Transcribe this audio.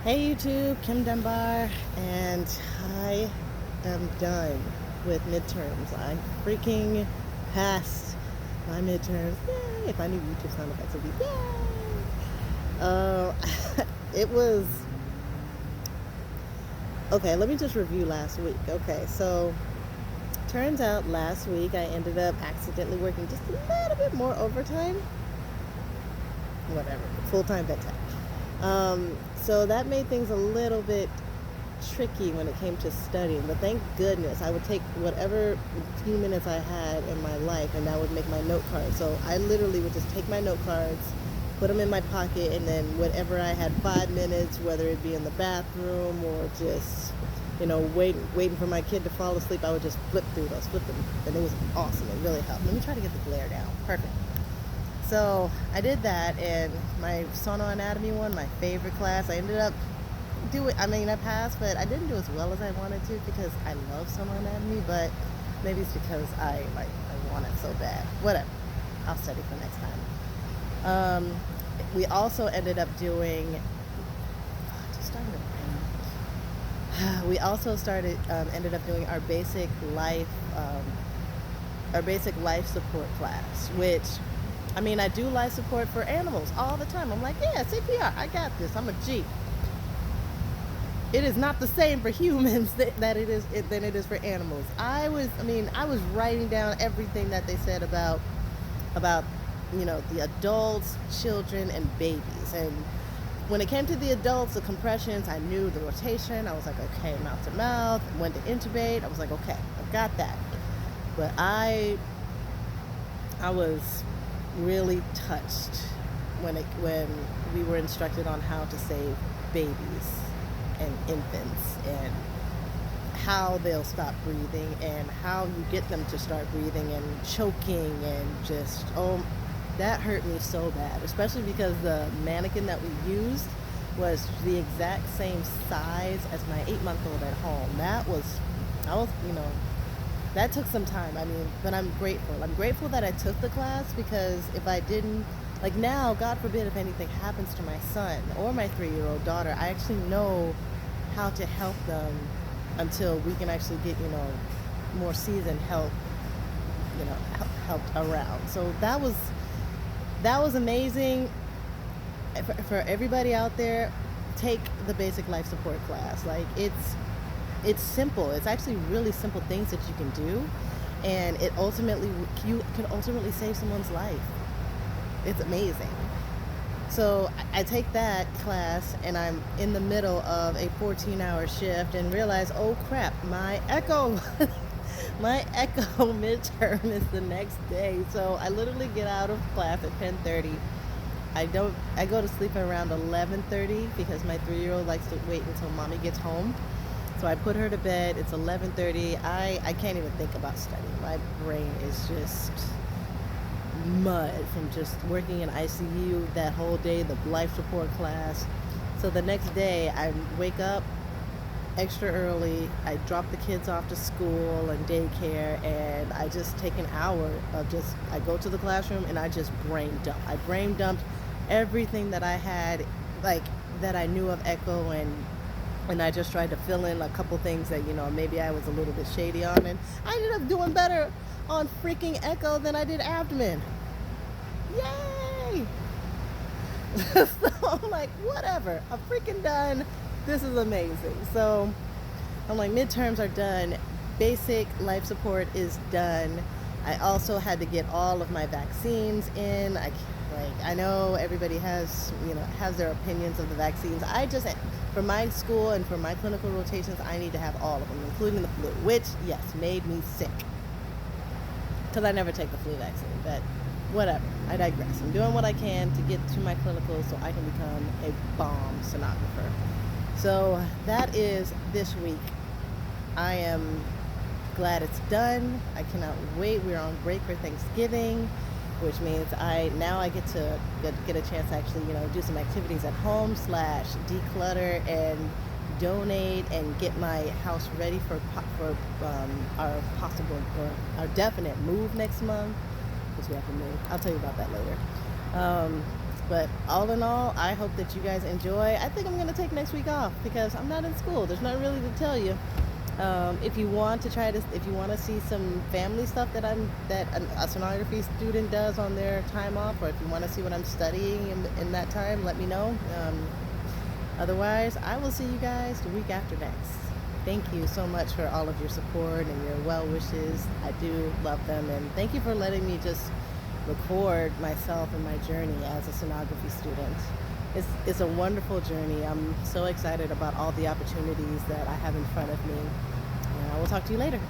Hey YouTube, Kim Dunbar, and I am done with midterms. I freaking passed my midterms. Yay! If I knew YouTube sound effects, it would be yay! It was okay. Let me just review last week. Okay, so turns out last week I ended up accidentally working just a little bit more overtime. Whatever, full-time vet tech. So that made things a little bit tricky when it came to studying, but thank goodness I would take whatever few minutes I had in my life and that would make my note card. So I literally would just take my note cards, put them in my pocket, and then whatever I had 5 minutes, whether it be in the bathroom or just waiting for my kid to fall asleep, I would just flip them, and it was awesome. It really helped. Let me try to get the glare down. Perfect. So I did that, and my sono anatomy one, my favorite class, I ended up I passed, but I didn't do as well as I wanted to because I love sono anatomy, but maybe it's because I want it so bad. Whatever. I'll study for next time. We also ended up doing, just starting to rain. We also ended up doing our basic life support class, which I do life support for animals all the time. I'm like, yeah, CPR, I got this. I'm a G. It is not the same for humans than it is for animals. I was writing down everything that they said about the adults, children, and babies. And when it came to the adults, the compressions, I knew the rotation. I was like, okay, mouth to mouth. When to intubate, I was like, okay, I've got that. But I was really touched when we were instructed on how to save babies and infants and how they'll stop breathing and how you get them to start breathing and choking, and just that hurt me so bad, especially because the mannequin that we used was the exact same size as my 8-month-old at home. That took some time. But I'm grateful. I'm grateful that I took the class, because if I didn't, like now, God forbid, if anything happens to my son or my 3-year-old daughter, I actually know how to help them until we can actually get, more seasoned help, helped around. So that was amazing. For everybody out there, take the basic life support class. Like, it's simple. It's actually really simple things that you can do, and you can ultimately save someone's life. It's amazing. So I take that class, and I'm in the middle of a 14-hour shift and realize, oh crap, my echo midterm is the next day. So I literally get out of class at 10:30. I go to sleep around 11:30 because my 3-year-old likes to wait until mommy gets home. So I put her to bed. It's 11:30. I can't even think about studying. My brain is just mud from just working in ICU that whole day, the life support class. So the next day I wake up extra early. I drop the kids off to school and daycare, and I just take an hour of I go to the classroom and I just brain dump. I brain dumped everything that I had, like, that I knew of echo, and I just tried to fill in a couple things that maybe I was a little bit shady on, and I ended up doing better on freaking echo than I did abdomen. Yay! So I'm like, whatever, I'm freaking done. This is amazing. So I'm like, midterms are done, basic life support is done. I also had to get all of my vaccines in. I know everybody has their opinions of the vaccines. For my school and for my clinical rotations, I need to have all of them, including the flu, which, yes, made me sick, because I never take the flu vaccine. But whatever, I digress. I'm doing what I can to get to my clinicals so I can become a bomb sonographer. So that is this week. I am glad it's done. I cannot wait. We're on break for Thanksgiving, which means I get to get a chance to actually do some activities at home / declutter and donate and get my house ready for our possible or our definite move next month, because we have to move. I'll tell you about that later. But all in all, I hope that you guys enjoy. I think I'm going to take next week off because I'm not in school. There's not really to tell you. If you want to if you want to see some family stuff that a sonography student does on their time off, or if you want to see what I'm studying in that time, let me know. Otherwise, I will see you guys the week after next. Thank you so much for all of your support and your well wishes. I do love them, and thank you for letting me just record myself and my journey as a sonography student. It's a wonderful journey. I'm so excited about all the opportunities that I have in front of me. And I will talk to you later.